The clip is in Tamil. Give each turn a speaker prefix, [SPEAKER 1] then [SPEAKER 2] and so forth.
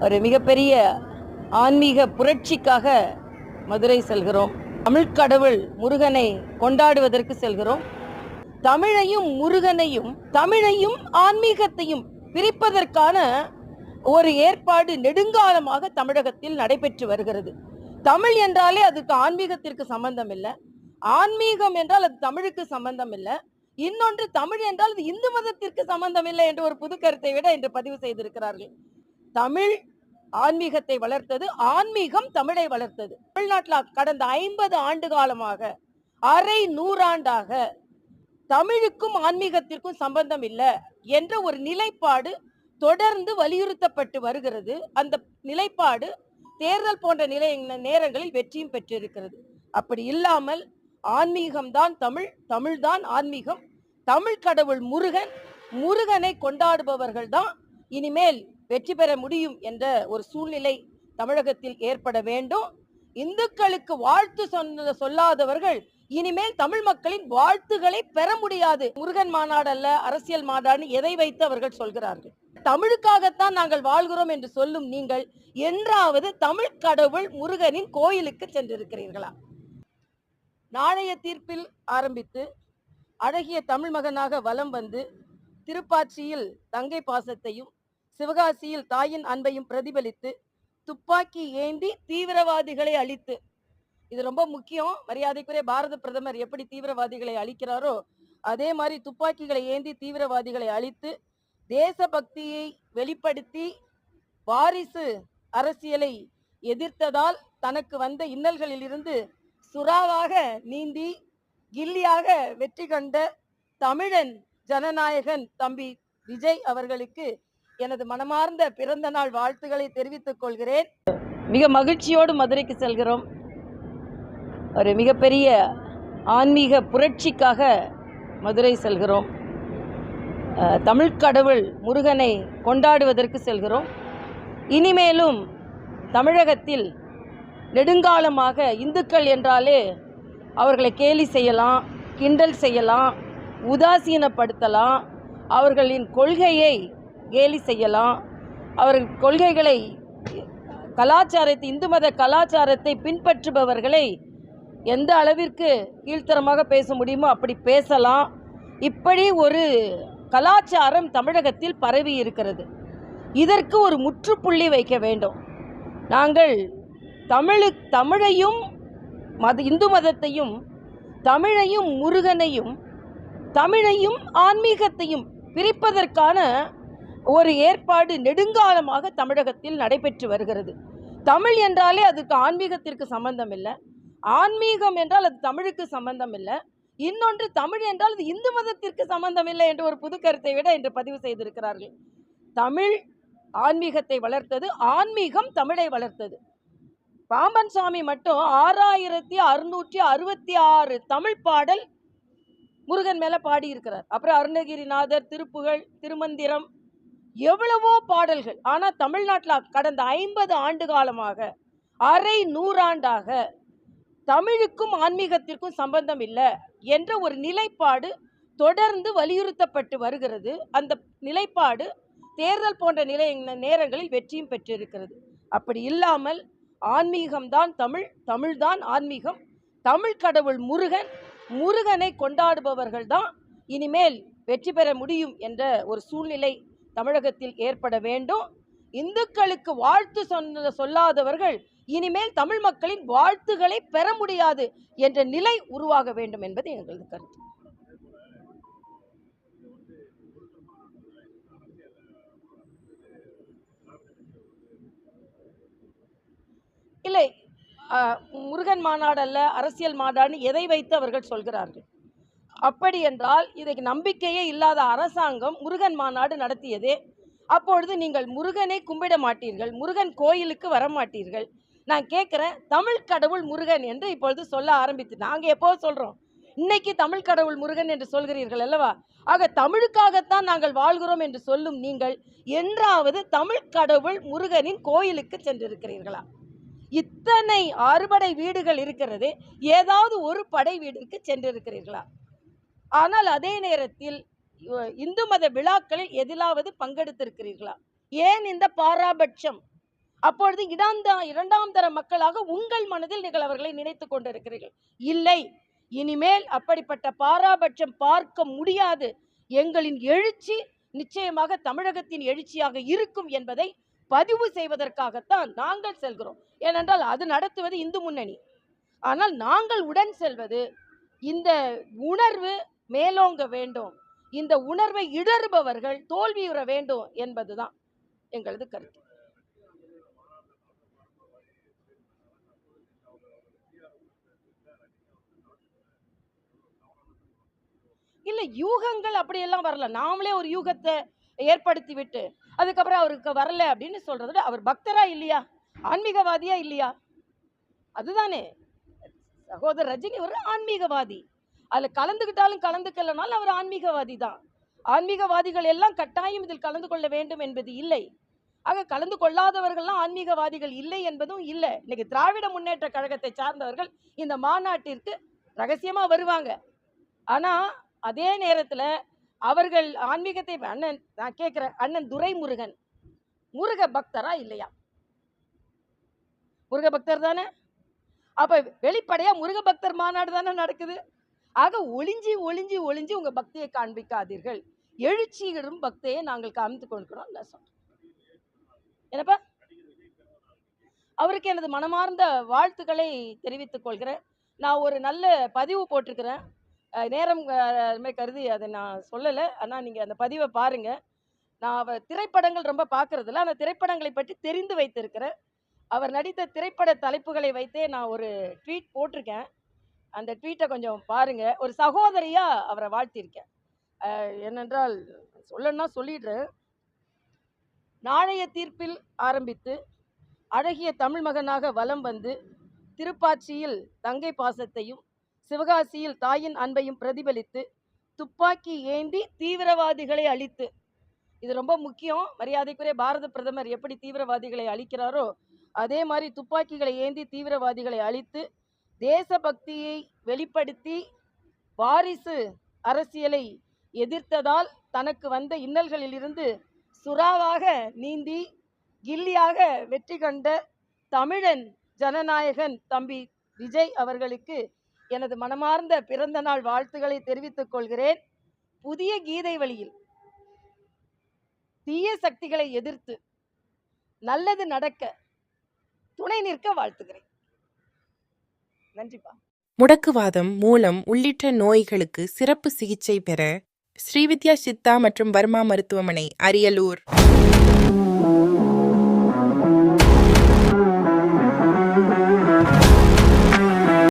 [SPEAKER 1] ஒரு மிகப்பெரிய ஆன்மீக புரட்சிக்காக மதுரை செல்கிறோம். தமிழ் கடவுள் முருகனை கொண்டாடுவதற்கு செல்கிறோம். தமிழையும் முருகனையும் தமிழையும் ஆன்மீகத்தையும் பிரிப்பதற்கான ஒரு ஏற்பாடு நெடுங்காலமாக தமிழகத்தில் நடைபெற்று வருகிறது. தமிழ் என்றாலே அதுக்கு ஆன்மீகத்திற்கு சம்பந்தம் இல்லை, ஆன்மீகம் என்றால் அது தமிழுக்கு சம்பந்தம் இல்லை, இன்னொன்று தமிழ் என்றால் அது இந்து மதத்திற்கு சம்பந்தம் இல்லை என்ற ஒரு புது கருத்தை விட இன்று பதிவு செய்திருக்கிறார்கள். தமிழ் ஆன்மீகத்தை வளர்த்தது, ஆன்மீகம் தமிழை வளர்த்தது. தமிழ்நாட்டில் கடந்த 50 ஆண்டு காலமாக, அரை நூறாண்டாக தமிழுக்கும் ஆன்மீகத்திற்கும் சம்பந்தம் இல்லை என்ற ஒரு நிலைப்பாடு தொடர்ந்து வலியுறுத்தப்பட்டு வருகிறது. அந்த நிலைப்பாடு தேர்தல் போன்ற நேரங்களில் வெற்றியும் பெற்றிருக்கிறது. அப்படி இல்லாமல் ஆன்மீகம்தான் தமிழ், தமிழ்தான் ஆன்மீகம், தமிழ் கடவுள் முருகன், முருகனை கொண்டாடுபவர்கள் தான் இனிமேல் வெற்றி பெற முடியும் என்ற ஒரு சூழ்நிலை தமிழகத்தில் ஏற்பட வேண்டும். இந்துக்களுக்கு வாழ்த்து சொல்லாதவர்கள் இனிமேல் தமிழ் மக்களின் வாழ்த்துக்களை பெற முடியாது. முருகன் மாநாடு அல்ல, அரசியல் மாநாடு, எதை வைத்து அவர்கள் சொல்கிறார்கள்? தமிழுக்காகத்தான் நாங்கள் வாழ்கிறோம் என்று சொல்லும் நீங்கள் என்றாவது தமிழ் கடவுள் முருகனின் கோயிலுக்கு சென்றிருக்கிறீர்களா? நாளைய தீர்ப்பில் ஆரம்பித்து அழகிய தமிழ் மகனாக வலம் வந்து திருப்பாச்சியில் தங்கை பாசத்தையும் சிவகாசியில் தாயின் அன்பையும் பிரதிபலித்து துப்பாக்கி ஏந்தி தீவிரவாதிகளை அழித்து, இது ரொம்ப முக்கியம், மரியாதைக்குரிய பாரத பிரதமர் எப்படி தீவிரவாதிகளை அழிக்கிறாரோ அதே மாதிரி துப்பாக்கிகளை ஏந்தி தீவிரவாதிகளை அழித்து தேசபக்தியை வெளிப்படுத்தி வாரிசு அரசியலை எதிர்த்ததால் தனக்கு வந்த இன்னல்களில் இருந்து சுறாவாக நீந்தி கில்லியாக வெற்றி கண்ட தமிழன் ஜனநாயகன் தம்பி விஜய் அவர்களுக்கு எனது மனமார்ந்த பிறந்த நாள் வாழ்த்துக்களை தெரிவித்துக் கொள்கிறேன். மிக மகிழ்ச்சியோடு மதுரைக்கு செல்கிறோம். ஒரு மிகப்பெரிய ஆன்மீக புரட்சிக்காக மதுரை செல்கிறோம். தமிழ் கடவுள் முருகனை கொண்டாடுவதற்கு செல்கிறோம். இனிமேலும் தமிழகத்தில் நெடுங்காலமாக இந்துக்கள் என்றாலே அவர்களை கேலி செய்யலாம், கிண்டல் செய்யலாம், உதாசீனப்படுத்தலாம், அவர்களின் கொள்கையை கேலி செய்யலாம், அவர்கள் கொள்கைகளை, கலாச்சாரத்தை, இந்து மத கலாச்சாரத்தை பின்பற்றுபவர்களை எந்த அளவிற்கு கீழ்த்தரமாக பேச முடியுமோ அப்படி பேசலாம். இப்படி ஒரு கலாச்சாரம் தமிழகத்தில் பரவி இருக்கிறது. இதற்கு ஒரு முற்றுப்புள்ளி வைக்க வேண்டும். நாங்கள் தமிழையும் இந்து மதத்தையும், தமிழையும் முருகனையும் தமிழையும் ஆன்மீகத்தையும் பிரிப்பதற்கான ஒரு ஏற்பாடு நெடுங்காலமாக தமிழகத்தில் நடைபெற்று வருகிறது. தமிழ் என்றாலே அதுக்கு ஆன்மீகத்திற்கு சம்பந்தம் இல்லை, ஆன்மீகம் என்றால் அது தமிழுக்கு சம்பந்தம் இல்லை, இன்னொன்று தமிழ் என்றால் அது இந்து மதத்திற்கு சம்பந்தம் இல்லை என்ற ஒரு புது கருத்தை விட இன்று பதிவு செய்திருக்கிறார்கள். தமிழ் ஆன்மீகத்தை வளர்த்தது, ஆன்மீகம் தமிழை வளர்த்தது. பாம்பன் சாமி மட்டும் 6666 தமிழ் பாடல் முருகன் மேல பாடியிருக்கிறார். அப்புறம் அருணகிரிநாதர், திருப்புகழ், திருமந்திரம், எவ்வளவோ பாடல்கள். ஆனால் தமிழ்நாட்டில் கடந்த 50 ஆண்டு காலமாக, அரை நூறாண்டாக தமிழுக்கும் ஆன்மீகத்திற்கும் சம்பந்தம் இல்லை என்ற ஒரு நிலைப்பாடு தொடர்ந்து வலியுறுத்தப்பட்டு வருகிறது. அந்த நிலைப்பாடு தேர்தல் போன்ற நேரங்களில் வெற்றியும் பெற்றிருக்கிறது. அப்படி இல்லாமல் ஆன்மீகம்தான் தமிழ், தமிழ்தான் ஆன்மீகம், தமிழ் கடவுள் முருகன், முருகனை கொண்டாடுபவர்கள் தான் இனிமேல் வெற்றி பெற முடியும் என்ற ஒரு சூழ்நிலை தமிழகத்தில் ஏற்பட வேண்டும். இந்துக்களுக்கு வாழ்த்து சொல்லாதவர்கள் இனிமேல் தமிழ் மக்களின் வாழ்த்துக்களை பெற முடியாது என்ற நிலை உருவாக வேண்டும் என்பது எங்களது கருத்து. இல்லை, முருகன் மாநாடு அல்ல, அரசியல் மாநாடு, எதை வைத்து அவர்கள் சொல்கிறார்கள்? அப்படி என்றால் இதற்கு நம்பிக்கையே இல்லாத அரசாங்கம் முருகன் மாநாடு நடத்தியதே. அப்பொழுது நீங்கள் முருகனை கும்பிட மாட்டீர்கள், முருகன் கோயிலுக்கு வர மாட்டீர்கள். நான் கேட்குறேன், தமிழ் கடவுள் முருகன் என்று இப்பொழுது சொல்ல ஆரம்பித்து, நாங்கள் எப்போ சொல்கிறோம், இன்னைக்கு தமிழ் கடவுள் முருகன் என்று சொல்கிறீர்கள் அல்லவா? ஆக தமிழுக்காகத்தான் நாங்கள் வாழ்கிறோம் என்று சொல்லும் நீங்கள் என்றாவது தமிழ் கடவுள் முருகனின் கோயிலுக்கு சென்றிருக்கிறீர்களா? இத்தனை அறுபடை வீடுகள் இருக்கிறது, ஏதாவது ஒரு படை வீடுக்கு சென்றிருக்கிறீர்களா? ஆனால் அதே நேரத்தில் இந்து மத விழாக்களில் எதிலாவது பங்கெடுத்திருக்கிறீர்களா? ஏன் இந்த பாராபட்சம்? அப்பொழுது இரண்டாம் தர மக்களாக உங்கள் மனதில் நீங்கள் அவர்களை நினைத்துக் கொண்டிருக்கிறீர்கள். இல்லை, இனிமேல் அப்படிப்பட்ட பாராபட்சம் பார்க்க முடியாது. எங்களின் எழுச்சி நிச்சயமாக தமிழகத்தின் எழுச்சியாக இருக்கும் என்பதை பதிவு செய்வதற்காகத்தான் நாங்கள் செல்கிறோம். ஏனென்றால் அது நடத்துவது இந்து முன்னணி. ஆனால் நாங்கள் உடன் செல்வது இந்த உணர்வு மேலோங்க வேண்டும், இந்த உணர்வை இடறுபவர்கள் தோல்வியுற வேண்டும் என்பதுதான் எங்களது கருத்து. இல்ல, யூகங்கள் அப்படியெல்லாம் வரல. நாமளே ஒரு யூகத்தை ஏற்படுத்தி விட்டு அதுக்கப்புறம் அவருக்கு வரல அப்படின்னு சொல்றது, அவர் பக்தரா இல்லையா, ஆன்மீகவாதியா இல்லையா? அதுதானே. சகோதரர் ரஜினி ஒரு ஆன்மீகவாதி. அதுல கலந்துக்கிட்டாலும் கலந்துக்கலனாலும் அவர் ஆன்மீகவாதி தான். ஆன்மீகவாதிகள் எல்லாம் கட்டாயம் இதில் கலந்து கொள்ள வேண்டும் என்பது இல்லை. ஆக கலந்து கொள்ளாதவர்கள்லாம் ஆன்மீகவாதிகள் இல்லை என்பதும் இல்லை. இன்னைக்கு திராவிட முன்னேற்ற கழகத்தை சார்ந்தவர்கள் இந்த மாநாட்டிற்கு ரகசியமா வருவாங்க. ஆனா அதே நேரத்துல அவர்கள் ஆன்மீகத்தை நான் கேட்கிறேன், அண்ணன் துரைமுருகன் முருக பக்தரா இல்லையா? முருக பக்தர் தானே. அப்ப வெளிப்படையா முருக பக்தர் மாநாடு தானே நடக்குது. ஆக ஒளிஞ்சி ஒளிஞ்சி ஒளிஞ்சி உங்க பக்தியை காண்பிக்காதீர்கள். எழுச்சிகளும் பக்தியை நாங்கள் காமித்து கொண்டிருக்கிறோம். என்னப்பா, அவருக்கு எனது மனமார்ந்த வாழ்த்துக்களை தெரிவித்துக் கொள்கிறேன். நான் ஒரு நல்ல பதிவு போட்டிருக்கிறேன். நேரம் கருதி அதை நான் சொல்லலை. ஆனால் நீங்கள் அந்த பதிவை பாருங்கள். நான் திரைப்படங்கள் ரொம்ப பார்க்கறதில்ல, அந்த திரைப்படங்களை பற்றி தெரிந்து வைத்திருக்கிறேன். அவர் நடித்த திரைப்பட தலைப்புகளை வைத்தே நான் ஒரு ட்வீட் போட்டிருக்கேன். அந்த ட்வீட்டை கொஞ்சம் பாருங்கள். ஒரு சகோதரியாக அவரை வாழ்த்தியிருக்கேன். என்னென்றால் சொல்லணும்னா சொல்லிடுறேன். நாளைய தீர்ப்பில் ஆரம்பித்து அழகிய தமிழ் மகனாக வலம் வந்து திருப்பாச்சியில் தங்கை பாசத்தையும் சிவகாசியில் தாயின் அன்பையும் பிரதிபலித்து துப்பாக்கி ஏந்தி தீவிரவாதிகளை அழித்து, இது ரொம்ப முக்கியம். மரியாதைக்குரிய பாரத பிரதமர் எப்படி தீவிரவாதிகளை அழிக்கிறாரோ அதே மாதிரி துப்பாக்கிகளை ஏந்தி தீவிரவாதிகளை அழித்து தேசபக்தியை வெளிப்படுத்தி வாரிசு அரசியலை எதிர்த்ததால் தனக்கு வந்த இன்னல்களிலிருந்து சுறாவாக நீந்தி கில்லியாக வெற்றி கண்ட தமிழன் ஜனநாயகன் தம்பி விஜய் அவர்களுக்கு எனது மனமார்ந்த பிறந்த நாள் வாழ்த்துக்களை தெரிவித்துக் கொள்கிறேன். புதிய கீதை வழியில் தீய சக்திகளை எதிர்த்து நல்லது நடக்க துணை நிற்க வாழ்த்துகிறேன். நன்றிப்பா.
[SPEAKER 2] முடக்குவாதம், மூலம் உள்ளிட்ட நோய்களுக்கு சிறப்பு சிகிச்சை பெற ஸ்ரீவித்யா சித்தா மற்றும் வர்மா மருத்துவமனை, அரியலூர்.